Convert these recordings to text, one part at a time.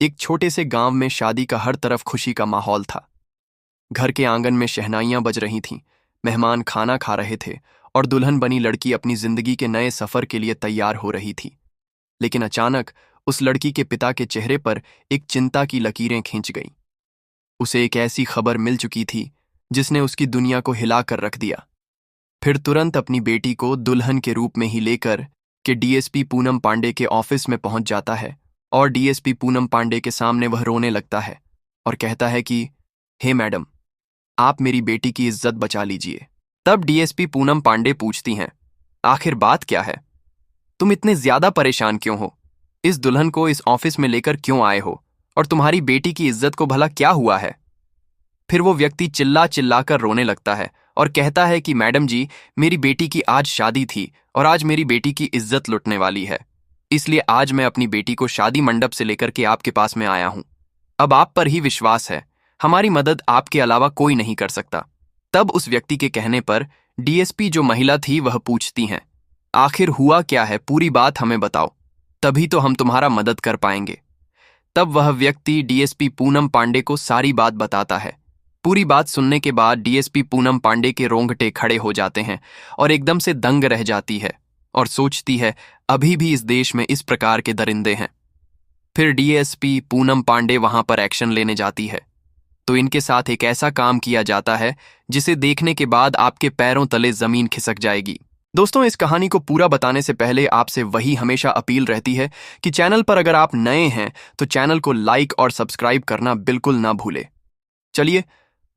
एक छोटे से गांव में शादी का हर तरफ खुशी का माहौल था। घर के आंगन में शहनाइयां बज रही थीं, मेहमान खाना खा रहे थे और दुल्हन बनी लड़की अपनी जिंदगी के नए सफर के लिए तैयार हो रही थी। लेकिन अचानक उस लड़की के पिता के चेहरे पर एक चिंता की लकीरें खींच गईं। उसे एक ऐसी खबर मिल चुकी थी जिसने उसकी दुनिया को हिला कर रख दिया। फिर तुरंत अपनी बेटी को दुल्हन के रूप में ही लेकर के डीएसपी पूनम पांडे के ऑफिस में पहुंच जाता है और डीएसपी पूनम पांडे के सामने वह रोने लगता है और कहता है कि हे मैडम, आप मेरी बेटी की इज्जत बचा लीजिए। तब डीएसपी पूनम पांडे पूछती हैं, आखिर बात क्या है? तुम इतने ज्यादा परेशान क्यों हो? इस दुल्हन को इस ऑफिस में लेकर क्यों आए हो? और तुम्हारी बेटी की इज्जत को भला क्या हुआ है? फिर वो व्यक्ति चिल्ला चिल्ला कर रोने लगता है और कहता है कि मैडम जी, मेरी बेटी की आज शादी थी और आज मेरी बेटी की इज्जत लुटने वाली है, इसलिए आज मैं अपनी बेटी को शादी मंडप से लेकर के आपके पास में आया हूं। अब आप पर ही विश्वास है, हमारी मदद आपके अलावा कोई नहीं कर सकता। तब उस व्यक्ति के कहने पर डीएसपी जो महिला थी वह पूछती हैं, आखिर हुआ क्या है, पूरी बात हमें बताओ, तभी तो हम तुम्हारा मदद कर पाएंगे। तब वह व्यक्ति डीएसपी पूनम पांडे को सारी बात बताता है। पूरी बात सुनने के बाद डीएसपी पूनम पांडे के रोंगटे खड़े हो जाते हैं और एकदम से दंग रह जाती है और सोचती है, अभी भी इस देश में इस प्रकार के दरिंदे हैं। फिर डीएसपी पूनम पांडे वहां पर एक्शन लेने जाती है तो इनके साथ एक ऐसा काम किया जाता है जिसे देखने के बाद आपके पैरों तले जमीन खिसक जाएगी। दोस्तों, इस कहानी को पूरा बताने से पहले आपसे वही हमेशा अपील रहती है कि चैनल पर अगर आप नए हैं तो चैनल को लाइक और सब्सक्राइब करना बिल्कुल ना भूले। चलिए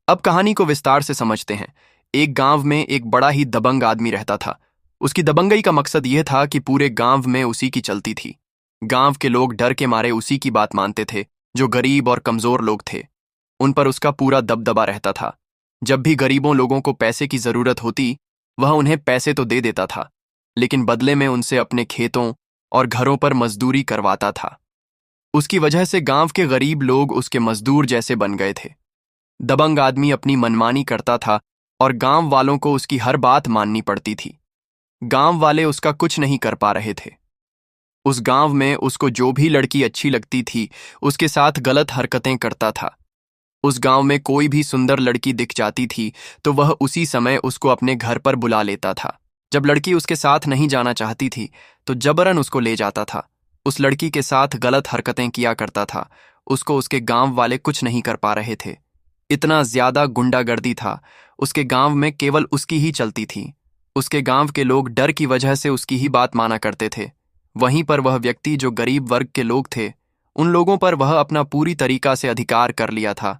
अब कहानी को विस्तार से समझते हैं। एक गांव में एक बड़ा ही दबंग आदमी रहता था। उसकी दबंगई का मकसद यह था कि पूरे गांव में उसी की चलती थी। गांव के लोग डर के मारे उसी की बात मानते थे। जो गरीब और कमजोर लोग थे उन पर उसका पूरा दबदबा रहता था। जब भी गरीबों लोगों को पैसे की जरूरत होती वह उन्हें पैसे तो दे देता था, लेकिन बदले में उनसे अपने खेतों और घरों पर मजदूरी करवाता था। उसकी वजह से गांव के गरीब लोग उसके मजदूर जैसे बन गए थे। दबंग आदमी अपनी मनमानी करता था और गांव वालों को उसकी हर बात माननी पड़ती थी। गांव वाले उसका कुछ नहीं कर पा रहे थे। उस गांव में उसको जो भी लड़की अच्छी लगती थी उसके साथ गलत हरकतें करता था। उस गांव में कोई भी सुंदर लड़की दिख जाती थी तो वह उसी समय उसको अपने घर पर बुला लेता था। जब लड़की उसके साथ नहीं जाना चाहती थी तो जबरन उसको ले जाता था। उस लड़की के साथ गलत हरकतें किया करता था। उसको उसके गांव वाले कुछ नहीं कर पा रहे थे। इतना ज्यादा गुंडागर्दी था। उसके गांव में केवल उसकी ही चलती थी। उसके गांव के लोग डर की वजह से उसकी ही बात माना करते थे। वहीं पर वह व्यक्ति जो गरीब वर्ग के लोग थे उन लोगों पर वह अपना पूरी तरीका से अधिकार कर लिया था।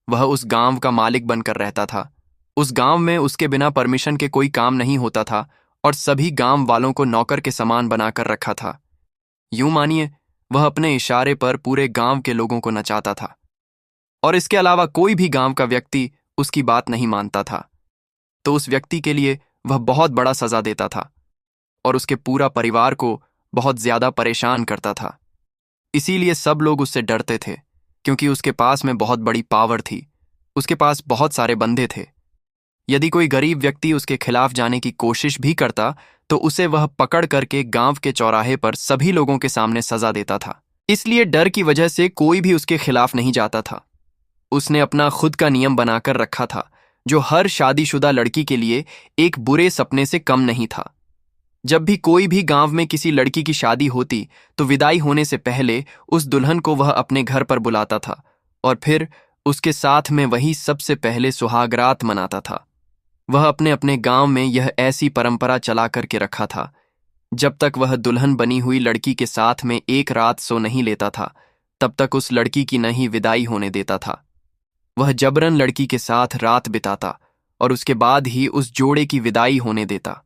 वह उस गांव का मालिक बनकर रहता था। उस गांव में उसके बिना परमिशन के कोई काम नहीं होता था और सभी गांव वालों को नौकर के समान बनाकर रखा था। यूं मानिए वह अपने इशारे पर पूरे गांव के लोगों को नचाता था और इसके अलावा कोई भी गांव का व्यक्ति उसकी बात नहीं मानता था तो उस व्यक्ति के लिए वह बहुत बड़ा सजा देता था और उसके पूरा परिवार को बहुत ज्यादा परेशान करता था। इसीलिए सब लोग उससे डरते थे क्योंकि उसके पास में बहुत बड़ी पावर थी। उसके पास बहुत सारे बंदे थे। यदि कोई गरीब व्यक्ति उसके खिलाफ जाने की कोशिश भी करता तो उसे वह पकड़ करके गांव के चौराहे पर सभी लोगों के सामने सजा देता था। इसलिए डर की वजह से कोई भी उसके खिलाफ नहीं जाता था। उसने अपना खुद का नियम बनाकर रखा था जो हर शादीशुदा लड़की के लिए एक बुरे सपने से कम नहीं था। जब भी कोई भी गांव में किसी लड़की की शादी होती तो विदाई होने से पहले उस दुल्हन को वह अपने घर पर बुलाता था और फिर उसके साथ में वही सबसे पहले सुहागरात मनाता था। वह अपने अपने गांव में यह ऐसी परंपरा चला करके रखा था। जब तक वह दुल्हन बनी हुई लड़की के साथ में एक रात सो नहीं लेता था तब तक उस लड़की की नहीं विदाई होने देता था। वह जबरन लड़की के साथ रात बिताता और उसके बाद ही उस जोड़े की विदाई होने देता।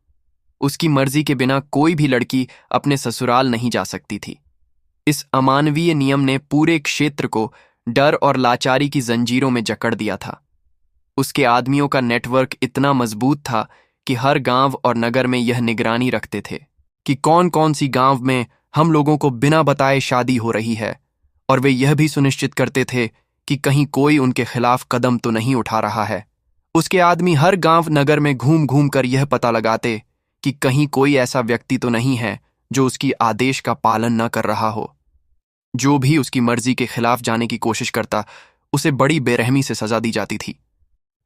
उसकी मर्जी के बिना कोई भी लड़की अपने ससुराल नहीं जा सकती थी। इस अमानवीय नियम ने पूरे क्षेत्र को डर और लाचारी की जंजीरों में जकड़ दिया था। उसके आदमियों का नेटवर्क इतना मजबूत था कि हर गांव और नगर में यह निगरानी रखते थे कि कौन कौन सी गांव में हम लोगों को बिना बताए शादी हो रही है, और वे यह भी सुनिश्चित करते थे कि कहीं कोई उनके खिलाफ कदम तो नहीं उठा रहा है। उसके आदमी हर गांव नगर में घूम घूम कर यह पता लगाते कि कहीं कोई ऐसा व्यक्ति तो नहीं है जो उसकी आदेश का पालन न कर रहा हो। जो भी उसकी मर्जी के खिलाफ जाने की कोशिश करता उसे बड़ी बेरहमी से सजा दी जाती थी।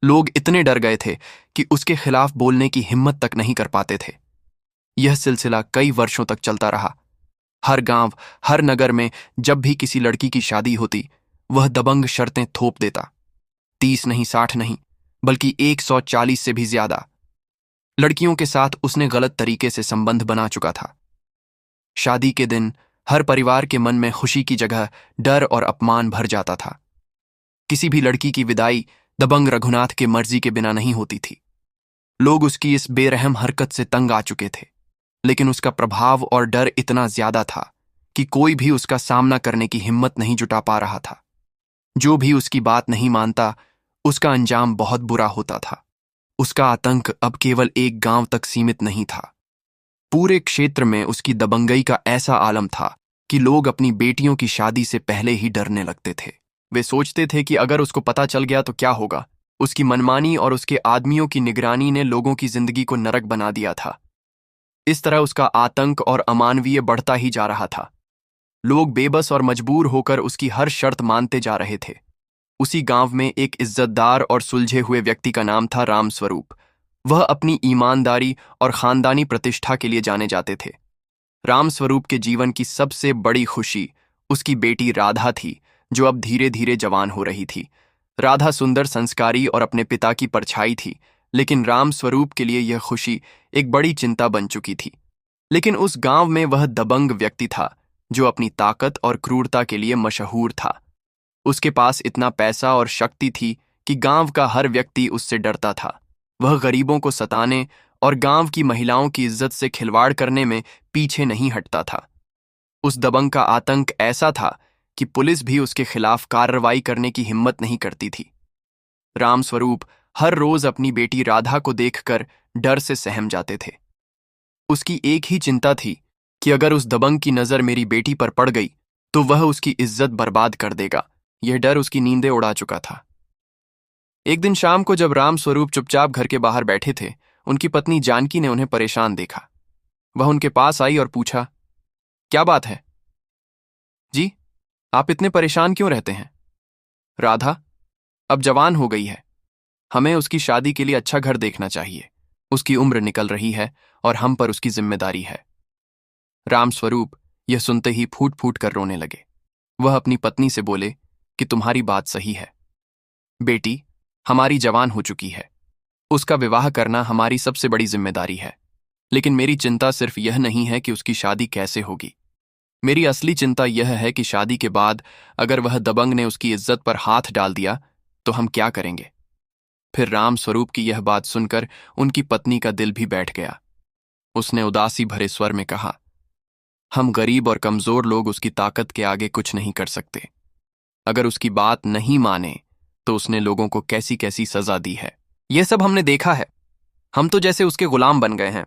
लोग इतने डर गए थे कि उसके खिलाफ बोलने की हिम्मत तक नहीं कर पाते थे। यह सिलसिला कई वर्षों तक चलता रहा। हर गांव, हर नगर में जब भी किसी लड़की की शादी होती, वह दबंग शर्तें थोप देता। 30 नहीं, 60 नहीं, बल्कि 140 से भी ज्यादा लड़कियों के साथ उसने गलत तरीके से संबंध बना चुका था। शादी के दिन हर परिवार के मन में खुशी की जगह डर और अपमान भर जाता था। किसी भी लड़की की विदाई दबंग रघुनाथ के मर्जी के बिना नहीं होती थी। लोग उसकी इस बेरहम हरकत से तंग आ चुके थे, लेकिन उसका प्रभाव और डर इतना ज्यादा था कि कोई भी उसका सामना करने की हिम्मत नहीं जुटा पा रहा था। जो भी उसकी बात नहीं मानता, उसका अंजाम बहुत बुरा होता था। उसका आतंक अब केवल एक गांव तक सीमित नहीं था। पूरे क्षेत्र में उसकी दबंगई का ऐसा आलम था कि लोग अपनी बेटियों की शादी से पहले ही डरने लगते थे। वे सोचते थे कि अगर उसको पता चल गया तो क्या होगा। उसकी मनमानी और उसके आदमियों की निगरानी ने लोगों की जिंदगी को नरक बना दिया था। इस तरह उसका आतंक और अमानवीय बढ़ता ही जा रहा था। लोग बेबस और मजबूर होकर उसकी हर शर्त मानते जा रहे थे। उसी गांव में एक इज्जतदार और सुलझे हुए व्यक्ति का नाम था रामस्वरूप। वह अपनी ईमानदारी और खानदानी प्रतिष्ठा के लिए जाने जाते थे। रामस्वरूप के जीवन की सबसे बड़ी खुशी उसकी बेटी राधा थी, जो अब धीरे धीरे जवान हो रही थी। राधा सुंदर, संस्कारी और अपने पिता की परछाई थी, लेकिन रामस्वरूप के लिए यह खुशी एक बड़ी चिंता बन चुकी थी। लेकिन उस गांव में वह दबंग व्यक्ति था जो अपनी ताकत और क्रूरता के लिए मशहूर था। उसके पास इतना पैसा और शक्ति थी कि गांव का हर व्यक्ति उससे डरता था। वह गरीबों को सताने और गांव की महिलाओं की इज्जत से खिलवाड़ करने में पीछे नहीं हटता था। उस दबंग का आतंक ऐसा था कि पुलिस भी उसके खिलाफ कार्रवाई करने की हिम्मत नहीं करती थी। रामस्वरूप हर रोज अपनी बेटी राधा को देखकर डर से सहम जाते थे। उसकी एक ही चिंता थी कि अगर उस दबंग की नजर मेरी बेटी पर पड़ गई तो वह उसकी इज्जत बर्बाद कर देगा। यह डर उसकी नींदें उड़ा चुका था। एक दिन शाम को जब रामस्वरूप चुपचाप घर के बाहर बैठे थे, उनकी पत्नी जानकी ने उन्हें परेशान देखा। वह उनके पास आई और पूछा, क्या बात है जी, आप इतने परेशान क्यों रहते हैं? राधा अब जवान हो गई है, हमें उसकी शादी के लिए अच्छा घर देखना चाहिए। उसकी उम्र निकल रही है और हम पर उसकी जिम्मेदारी है। रामस्वरूप यह सुनते ही फूट फूट कर रोने लगे। वह अपनी पत्नी से बोले कि तुम्हारी बात सही है बेटी, हमारी जवान हो चुकी है, उसका विवाह करना हमारी सबसे बड़ी जिम्मेदारी है। लेकिन मेरी चिंता सिर्फ यह नहीं है कि उसकी शादी कैसे होगी। मेरी असली चिंता यह है कि शादी के बाद अगर वह दबंग ने उसकी इज्जत पर हाथ डाल दिया तो हम क्या करेंगे? फिर रामस्वरूप की यह बात सुनकर उनकी पत्नी का दिल भी बैठ गया। उसने उदासी भरे स्वर में कहा, हम गरीब और कमजोर लोग उसकी ताकत के आगे कुछ नहीं कर सकते। अगर उसकी बात नहीं माने तो उसने लोगों को कैसी कैसी सजा दी है, यह सब हमने देखा है। हम तो जैसे उसके गुलाम बन गए हैं।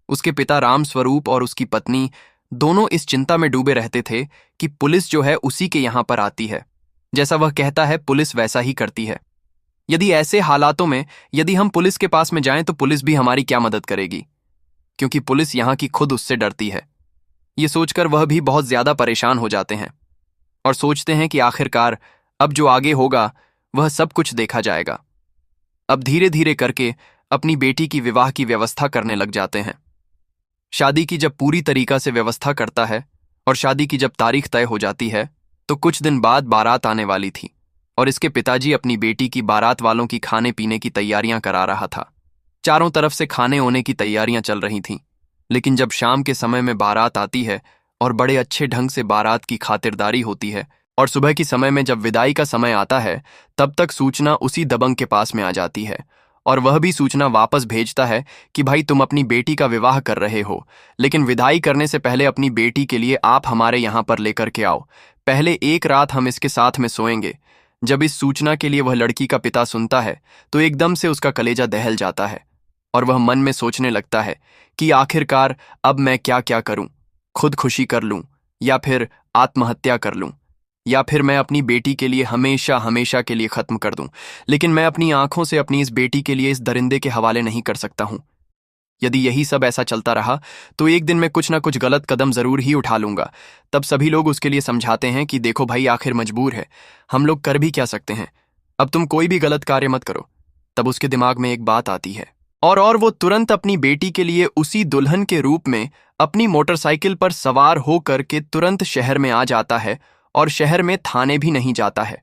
उसके पिता रामस्वरूप और उसकी पत्नी दोनों इस चिंता में डूबे रहते थे कि पुलिस जो है उसी के यहां पर आती है। जैसा वह कहता है पुलिस वैसा ही करती है। यदि ऐसे हालातों में यदि हम पुलिस के पास में जाएं तो पुलिस भी हमारी क्या मदद करेगी, क्योंकि पुलिस यहां की खुद उससे डरती है। ये सोचकर वह भी बहुत ज्यादा परेशान हो जाते हैं और सोचते हैं कि आखिरकार अब जो आगे होगा वह सब कुछ देखा जाएगा। अब धीरे धीरे करके अपनी बेटी की विवाह की व्यवस्था करने लग जाते हैं। शादी की जब पूरी तरीका से व्यवस्था करता है और शादी की जब तारीख तय हो जाती है तो कुछ दिन बाद बारात आने वाली थी और इसके पिताजी अपनी बेटी की बारात वालों की खाने पीने की तैयारियां करा रहा था। चारों तरफ से खाने होने की तैयारियां चल रही थीं। लेकिन जब शाम के समय में बारात आती है और बड़े अच्छे ढंग से बारात की खातिरदारी होती है और सुबह की समय में जब विदाई का समय आता है, तब तक सूचना उसी दबंग के पास में आ जाती है और वह भी सूचना वापस भेजता है कि भाई तुम अपनी बेटी का विवाह कर रहे हो, लेकिन विदाई करने से पहले अपनी बेटी के लिए आप हमारे यहाँ पर लेकर के आओ। पहले एक रात हम इसके साथ में सोएंगे। जब इस सूचना के लिए वह लड़की का पिता सुनता है तो एकदम से उसका कलेजा दहल जाता है और वह मन में सोचने लगता है कि आखिरकार अब मैं क्या क्या करूं, खुदकुशी कर लूं या फिर आत्महत्या कर लूं, या फिर मैं अपनी बेटी के लिए हमेशा हमेशा के लिए खत्म कर दूं। लेकिन मैं अपनी आंखों से अपनी इस बेटी के लिए इस दरिंदे के हवाले नहीं कर सकता हूं। यदि यही सब ऐसा चलता रहा तो एक दिन मैं कुछ ना कुछ गलत कदम जरूर ही उठा लूंगा। तब सभी लोग उसके लिए समझाते हैं कि देखो भाई, आखिर मजबूर है, हम लोग कर भी क्या सकते हैं, अब तुम कोई भी गलत कार्य मत करो। तब उसके दिमाग में एक बात आती है और वो तुरंत अपनी बेटी के लिए उसी दुल्हन के रूप में अपनी मोटरसाइकिल पर सवार होकर के तुरंत शहर में आ जाता है और शहर में थाने भी नहीं जाता है।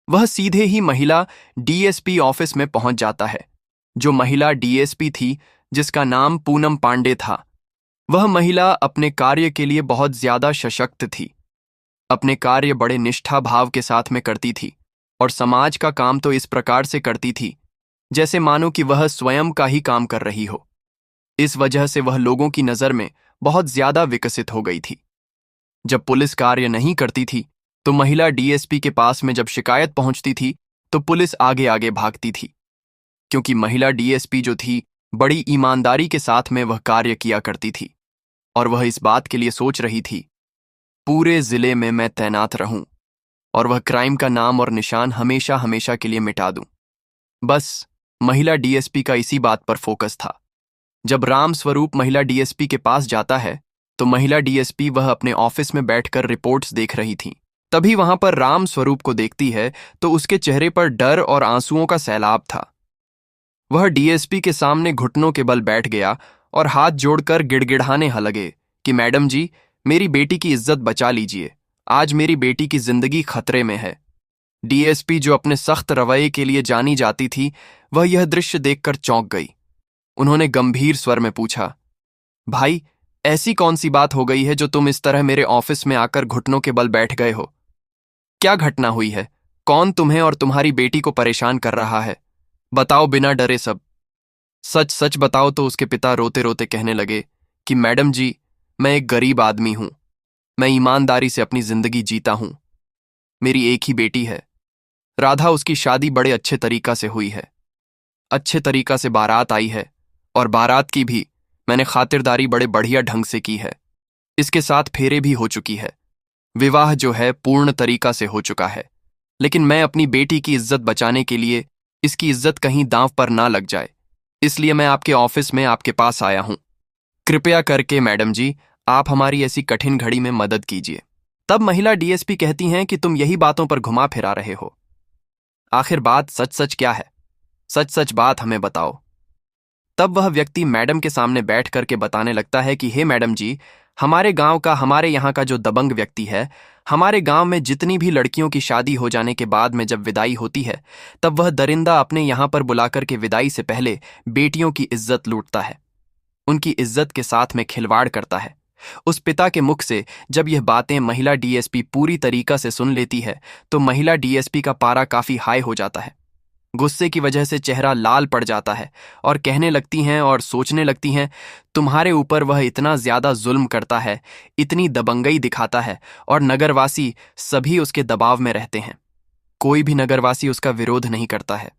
वह सीधे ही महिला डीएसपी ऑफिस में पहुंच जाता है। जो महिला डीएसपी थी, जिसका नाम पूनम पांडे था, वह महिला अपने कार्य के लिए बहुत ज्यादा सशक्त थी। अपने कार्य बड़े निष्ठा भाव के साथ में करती थी और समाज का काम तो इस प्रकार से करती थी जैसे मानो कि वह स्वयं का ही काम कर रही हो। इस वजह से वह लोगों की नजर में बहुत ज्यादा विकसित हो गई थी। जब पुलिस कार्य नहीं करती थी तो महिला डीएसपी के पास में जब शिकायत पहुंचती थी तो पुलिस आगे आगे भागती थी, क्योंकि महिला डीएसपी जो थी, बड़ी ईमानदारी के साथ में वह कार्य किया करती थी और वह इस बात के लिए सोच रही थी पूरे जिले में मैं तैनात रहूं और वह क्राइम का नाम और निशान हमेशा हमेशा के लिए मिटा दूं। बस महिला डीएसपी का इसी बात पर फोकस था। जब राम स्वरूप महिला डीएसपी के पास जाता है तो महिला डीएसपी वह अपने ऑफिस में बैठकर रिपोर्ट्स देख रही थी। तभी वहां पर राम स्वरूप को देखती है तो उसके चेहरे पर डर और आंसुओं का सैलाब था। वह डीएसपी के सामने घुटनों के बल बैठ गया और हाथ जोड़कर गिड़गिड़ाने लगे कि मैडम जी, मेरी बेटी की इज्जत बचा लीजिए, आज मेरी बेटी की जिंदगी खतरे में है। डीएसपी जो अपने सख्त रवैये के लिए जानी जाती थी, वह यह दृश्य देखकर चौंक गई। उन्होंने गंभीर स्वर में पूछा, भाई, ऐसी कौन सी बात हो गई है जो तुम इस तरह मेरे ऑफिस में आकर घुटनों के बल बैठ गए हो? क्या घटना हुई है? कौन तुम्हें और तुम्हारी बेटी को परेशान कर रहा है? बताओ बिना डरे सब। सच सच बताओ। तो उसके पिता रोते रोते कहने लगे कि मैडम जी, मैं एक गरीब आदमी हूं, मैं ईमानदारी से अपनी जिंदगी जीता हूं। मेरी एक ही बेटी है, राधा। उसकी शादी बड़े अच्छे तरीका से हुई है, अच्छे तरीका से बारात आई है और बारात की भी मैंने खातिरदारी बड़े बढ़िया ढंग से की है। इसके साथ फेरे भी हो चुकी है, विवाह जो है पूर्ण तरीका से हो चुका है। लेकिन मैं अपनी बेटी की इज्जत बचाने के लिए, इसकी इज्जत कहीं दांव पर ना लग जाए, इसलिए मैं आपके ऑफिस में आपके पास आया हूं। कृपया करके मैडम जी, आप हमारी ऐसी कठिन घड़ी में मदद कीजिए। तब महिला डीएसपी कहती हैं कि तुम यही बातों पर घुमा फिरा रहे हो, आखिर बात सच सच क्या है? सच सच बात हमें बताओ। तब वह व्यक्ति मैडम के सामने बैठ करके बताने लगता है कि हे मैडम जी, हमारे गांव का, हमारे यहाँ का जो दबंग व्यक्ति है, हमारे गांव में जितनी भी लड़कियों की शादी हो जाने के बाद में जब विदाई होती है, तब वह दरिंदा अपने यहाँ पर बुलाकर के विदाई से पहले बेटियों की इज्जत लूटता है, उनकी इज्जत के साथ में खिलवाड़ करता है। उस पिता के मुख से जब यह बातें महिला डीएसपी पूरी तरीका से सुन लेती है तो महिला डीएसपी का पारा काफी हाई हो जाता है। गुस्से की वजह से चेहरा लाल पड़ जाता है और कहने लगती हैं और सोचने लगती हैं, तुम्हारे ऊपर वह इतना ज्यादा जुल्म करता है, इतनी दबंगई दिखाता है और नगरवासी सभी उसके दबाव में रहते हैं, कोई भी नगरवासी उसका विरोध नहीं करता है।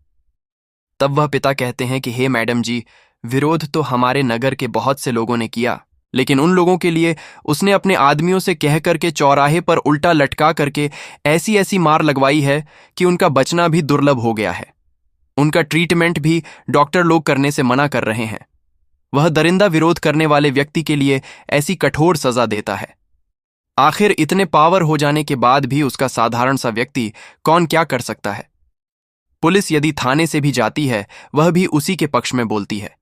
तब वह पिता कहते हैं कि हे मैडम जी, विरोध तो हमारे नगर के बहुत से लोगों ने किया, लेकिन उन लोगों के लिए उसने अपने आदमियों से कह करके चौराहे पर उल्टा लटका करके ऐसी ऐसी मार लगवाई है कि उनका बचना भी दुर्लभ हो गया है। उनका ट्रीटमेंट भी डॉक्टर लोग करने से मना कर रहे हैं। वह दरिंदा विरोध करने वाले व्यक्ति के लिए ऐसी कठोर सजा देता है। आखिर इतने पावर हो जाने के बाद भी उसका साधारण सा व्यक्ति कौन क्या कर सकता है? पुलिस यदि थाने से भी जाती है, वह भी उसी के पक्ष में बोलती है।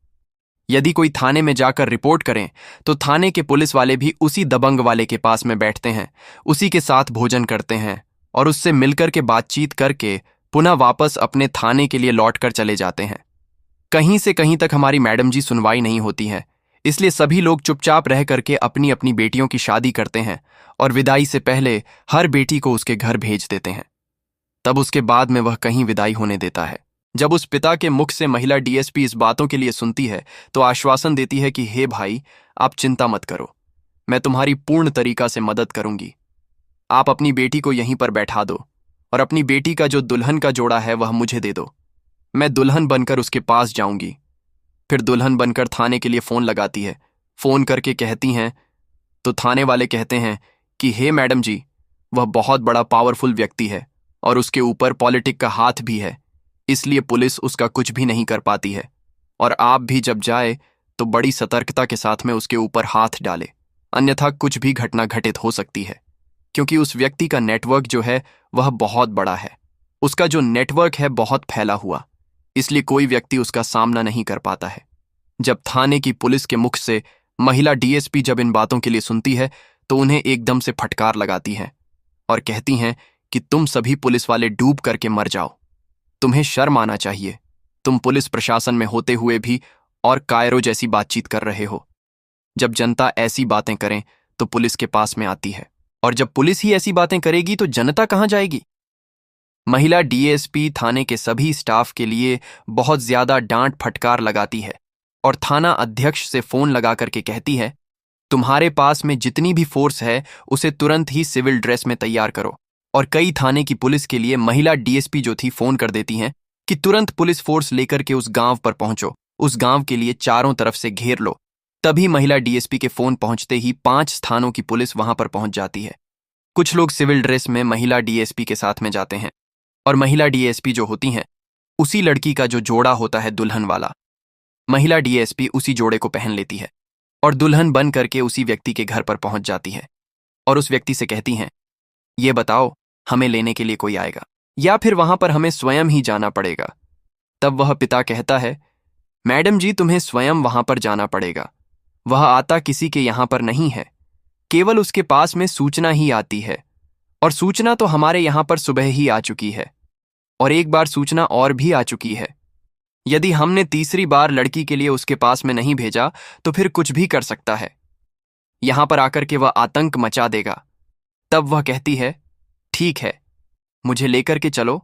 यदि कोई थाने में जाकर रिपोर्ट करें तो थाने के पुलिस वाले भी उसी दबंग वाले के पास में बैठते हैं, उसी के साथ भोजन करते हैं और उससे मिलकर के बातचीत करके पुनः वापस अपने थाने के लिए लौटकर चले जाते हैं। कहीं से कहीं तक हमारी मैडम जी सुनवाई नहीं होती है, इसलिए सभी लोग चुपचाप रह करके अपनी अपनी बेटियों की शादी करते हैं और विदाई से पहले हर बेटी को उसके घर भेज देते हैं। तब उसके बाद में वह कहीं विदाई होने देता है। जब उस पिता के मुख से महिला डीएसपी इस बातों के लिए सुनती है तो आश्वासन देती है कि हे भाई, आप चिंता मत करो, मैं तुम्हारी पूर्ण तरीका से मदद करूंगी। आप अपनी बेटी को यहीं पर बैठा दो और अपनी बेटी का जो दुल्हन का जोड़ा है वह मुझे दे दो, मैं दुल्हन बनकर उसके पास जाऊंगी। फिर दुल्हन बनकर थाने के लिए फोन लगाती है। फोन करके कहती हैं तो थाने वाले कहते हैं कि हे मैडम जी, वह बहुत बड़ा पावरफुल व्यक्ति है और उसके ऊपर पॉलिटिक का हाथ भी है, इसलिए पुलिस उसका कुछ भी नहीं कर पाती है और आप भी जब जाए तो बड़ी सतर्कता के साथ में उसके ऊपर हाथ डाले, अन्यथा कुछ भी घटना घटित हो सकती है। क्योंकि उस व्यक्ति का नेटवर्क जो है वह बहुत बड़ा है, उसका जो नेटवर्क है बहुत फैला हुआ, इसलिए कोई व्यक्ति उसका सामना नहीं कर पाता है। जब थाने की पुलिस के मुख से महिला डीएसपी जब इन बातों के लिए सुनती है तो उन्हें एकदम से फटकार लगाती हैं और कहती हैं कि तुम सभी पुलिस वाले डूब करके मर जाओ। तुम्हें शर्म आना चाहिए, तुम पुलिस प्रशासन में होते हुए भी और कायरों जैसी बातचीत कर रहे हो। जब जनता ऐसी बातें करें तो पुलिस के पास में आती है, और जब पुलिस ही ऐसी बातें करेगी तो जनता कहां जाएगी। महिला डीएसपी थाने के सभी स्टाफ के लिए बहुत ज्यादा डांट फटकार लगाती है और थाना अध्यक्ष से फोन लगा करके कहती है, तुम्हारे पास में जितनी भी फोर्स है उसे तुरंत ही सिविल ड्रेस में तैयार करो। और कई थाने की पुलिस के लिए महिला डीएसपी जो थी फोन कर देती हैं कि तुरंत पुलिस फोर्स लेकर के उस गांव पर पहुंचो, उस गांव के लिए चारों तरफ से घेर लो। तभी महिला डीएसपी के फोन पहुंचते ही 5 स्थानों की पुलिस वहां पर पहुंच जाती है। कुछ लोग सिविल ड्रेस में महिला डीएसपी के साथ में जाते हैं, और महिला डीएसपी जो होती हैं उसी लड़की का जो जोड़ा होता है दुल्हन वाला, महिला डीएसपी उसी जोड़े को पहन लेती है और दुल्हन बन करके उसी व्यक्ति के घर पर पहुंच जाती है और उस व्यक्ति से कहती हैं, ये बताओ हमें लेने के लिए कोई आएगा या फिर वहां पर हमें स्वयं ही जाना पड़ेगा। तब वह पिता कहता है, मैडम जी तुम्हें स्वयं वहां पर जाना पड़ेगा, वह आता किसी के यहां पर नहीं है, केवल उसके पास में सूचना ही आती है, और सूचना तो हमारे यहां पर सुबह ही आ चुकी है, और एक बार सूचना और भी आ चुकी है। यदि हमने तीसरी बार लड़की के लिए उसके पास में नहीं भेजा तो फिर कुछ भी कर सकता है, यहां पर आकर के वह आतंक मचा देगा। तब वह कहती है, ठीक है मुझे लेकर के चलो।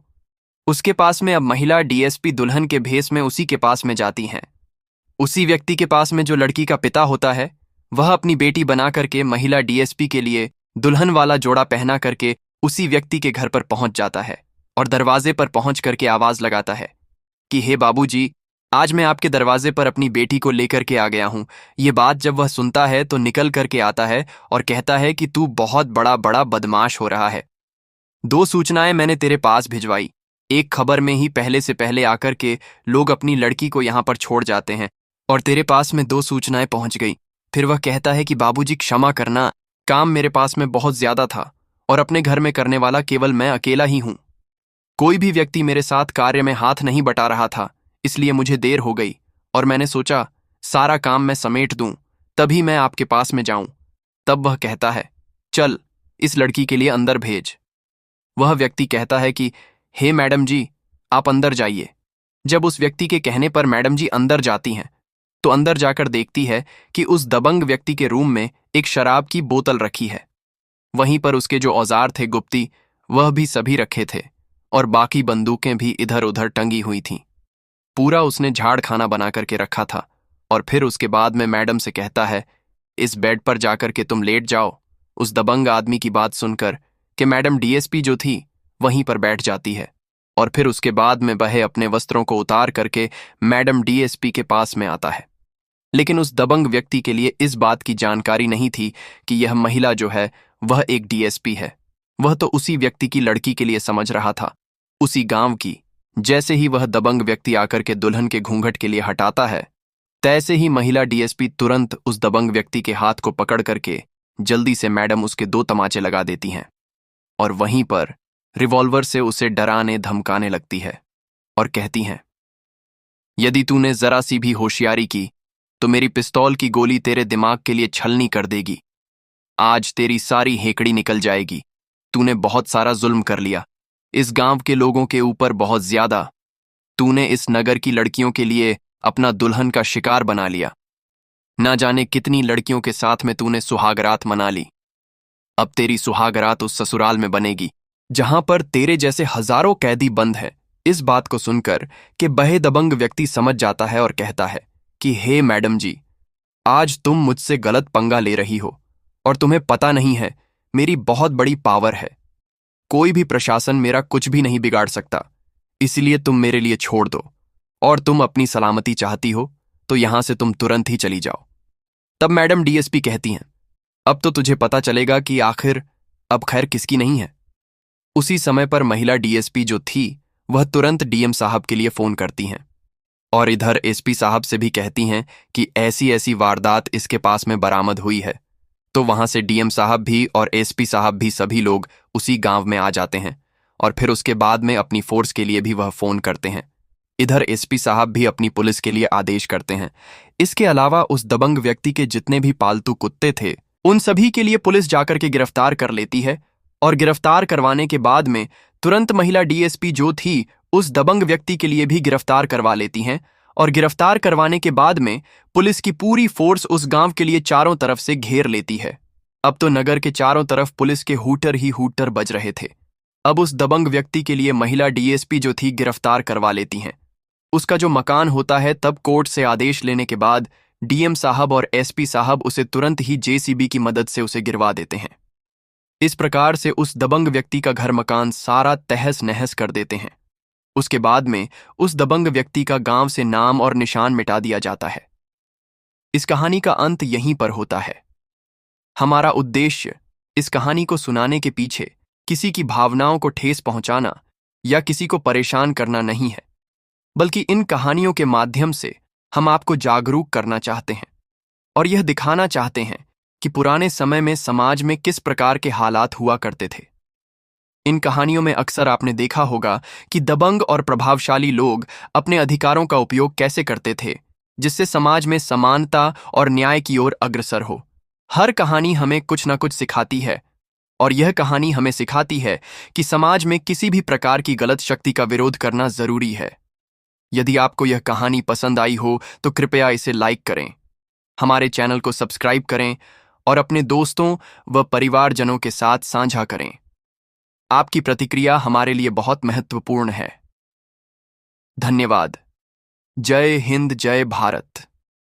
उसके पास में अब महिला डीएसपी दुल्हन के भेष में उसी के पास में जाती हैं। उसी व्यक्ति के पास में जो लड़की का पिता होता है वह अपनी बेटी बना करके महिला डीएसपी के लिए दुल्हन वाला जोड़ा पहना करके उसी व्यक्ति के घर पर पहुंच जाता है और दरवाजे पर पहुंच करके आवाज लगाता है कि हे बाबूजी, आज मैं आपके दरवाजे पर अपनी बेटी को लेकर के आ गया हूं। ये बात जब वह सुनता है तो निकल करके आता है और कहता है कि तू बहुत बड़ा बड़ा बदमाश हो रहा है। 2 सूचनाएं मैंने तेरे पास भिजवाई, एक खबर में ही पहले से पहले आकर के लोग अपनी लड़की को यहां पर छोड़ जाते हैं, और तेरे पास में 2 सूचनाएं पहुंच गई। फिर वह कहता है कि बाबूजी क्षमा करना, काम मेरे पास में बहुत ज्यादा था और अपने घर में करने वाला केवल मैं अकेला ही हूं। कोई भी व्यक्ति मेरे साथ कार्य में हाथ नहीं बटा रहा था, इसलिए मुझे देर हो गई और मैंने सोचा सारा काम मैं समेट दूं, तभी मैं आपके पास में जाऊं। तब वह कहता है, चल इस लड़की के लिए अंदर भेज। वह व्यक्ति कहता है कि हे मैडम जी आप अंदर जाइए। जब उस व्यक्ति के कहने पर मैडम जी अंदर जाती हैं तो अंदर जाकर देखती है कि उस दबंग व्यक्ति के रूम में एक शराब की बोतल रखी है। वहीं पर उसके जो औजार थे गुप्ती, वह भी सभी रखे थे, और बाकी बंदूकें भी इधर उधर टंगी हुई थीं। पूरा उसने झाड़ खाना बना करके रखा था। और फिर उसके बाद में मैडम से कहता है, इस बेड पर जाकर के तुम लेट जाओ। उस दबंग आदमी की बात सुनकर कि मैडम डीएसपी जो थी वहीं पर बैठ जाती है, और फिर उसके बाद में वह अपने वस्त्रों को उतार करके मैडम डीएसपी के पास में आता है। लेकिन उस दबंग व्यक्ति के लिए इस बात की जानकारी नहीं थी कि यह महिला जो है वह एक डीएसपी है। वह तो उसी व्यक्ति की लड़की के लिए समझ रहा था, उसी गांव की। जैसे ही वह दबंग व्यक्ति आकर के दुल्हन के घूंघट के लिए हटाता है, तैसे ही महिला डीएसपी तुरंत उस दबंग व्यक्ति के हाथ को पकड़ करके जल्दी से मैडम उसके 2 तमाचे लगा देती हैं, और वहीं पर रिवॉल्वर से उसे डराने धमकाने लगती है और कहती हैं, यदि तूने जरा सी भी होशियारी की तो मेरी पिस्तौल की गोली तेरे दिमाग के लिए छलनी कर देगी। आज तेरी सारी हेकड़ी निकल जाएगी। तूने बहुत सारा जुल्म कर लिया इस गांव के लोगों के ऊपर, बहुत ज्यादा। तूने इस नगर की लड़कियों के लिए अपना दुल्हन का शिकार बना लिया। ना जाने कितनी लड़कियों के साथ में तूने सुहागरात मना ली। अब तेरी सुहागरात उस ससुराल में बनेगी जहां पर तेरे जैसे हजारों कैदी बंद है। इस बात को सुनकर कि बहे दबंग व्यक्ति समझ जाता है और कहता है कि हे मैडम जी, आज तुम मुझसे गलत पंगा ले रही हो और तुम्हें पता नहीं है मेरी बहुत बड़ी पावर है। कोई भी प्रशासन मेरा कुछ भी नहीं बिगाड़ सकता, इसलिए तुम मेरे लिए छोड़ दो, और तुम अपनी सलामती चाहती हो तो यहां से तुम तुरंत ही चली जाओ। तब मैडम डीएसपी कहती हैं, अब तो तुझे पता चलेगा कि आखिर अब खैर किसकी नहीं है। उसी समय पर महिला डीएसपी जो थी वह तुरंत डीएम साहब के लिए फोन करती हैं और इधर एसपी साहब से भी कहती हैं कि ऐसी ऐसी वारदात इसके पास में बरामद हुई है। तो वहां से डीएम साहब भी और एसपी साहब भी सभी लोग उसी गांव में आ जाते हैं और फिर उसके बाद में अपनी फोर्स के लिए भी वह फोन करते हैं। इधर एसपी साहब भी अपनी पुलिस के लिए आदेश करते हैं। इसके अलावा उस दबंग व्यक्ति के जितने भी पालतू कुत्ते थे उन सभी के लिए पुलिस जाकर के गिरफ्तार कर लेती है और गिरफ्तार करवाने के बाद में तुरंत महिला डीएसपी जो थी उस दबंग व्यक्ति के लिए भी गिरफ्तार करवा लेती हैं और गिरफ्तार करवाने के बाद में पुलिस की पूरी फोर्स उस गांव के लिए चारों तरफ से घेर लेती है। अब तो नगर के चारों तरफ पुलिस के हूटर ही हूटर बज रहे थे। अब उस दबंग व्यक्ति के लिए महिला डीएसपी जो थी गिरफ्तार करवा लेती हैं। उसका जो मकान होता है तब कोर्ट से आदेश लेने के बाद डीएम साहब और एसपी साहब उसे तुरंत ही जेसीबी की मदद से उसे गिरवा देते हैं। इस प्रकार से उस दबंग व्यक्ति का घर मकान सारा तहस नहस कर देते हैं। उसके बाद में उस दबंग व्यक्ति का गांव से नाम और निशान मिटा दिया जाता है। इस कहानी का अंत यहीं पर होता है। हमारा उद्देश्य इस कहानी को सुनाने के पीछे किसी की भावनाओं को ठेस पहुंचाना या किसी को परेशान करना नहीं है, बल्कि इन कहानियों के माध्यम से हम आपको जागरूक करना चाहते हैं और यह दिखाना चाहते हैं कि पुराने समय में समाज में किस प्रकार के हालात हुआ करते थे। इन कहानियों में अक्सर आपने देखा होगा कि दबंग और प्रभावशाली लोग अपने अधिकारों का उपयोग कैसे करते थे, जिससे समाज में समानता और न्याय की ओर अग्रसर हो। हर कहानी हमें कुछ न कुछ सिखाती है और यह कहानी हमें सिखाती है कि समाज में किसी भी प्रकार की गलत शक्ति का विरोध करना जरूरी है। यदि आपको यह कहानी पसंद आई हो तो कृपया इसे लाइक करें, हमारे चैनल को सब्सक्राइब करें और अपने दोस्तों व परिवारजनों के साथ साझा करें। आपकी प्रतिक्रिया हमारे लिए बहुत महत्वपूर्ण है। धन्यवाद। जय हिंद, जय भारत।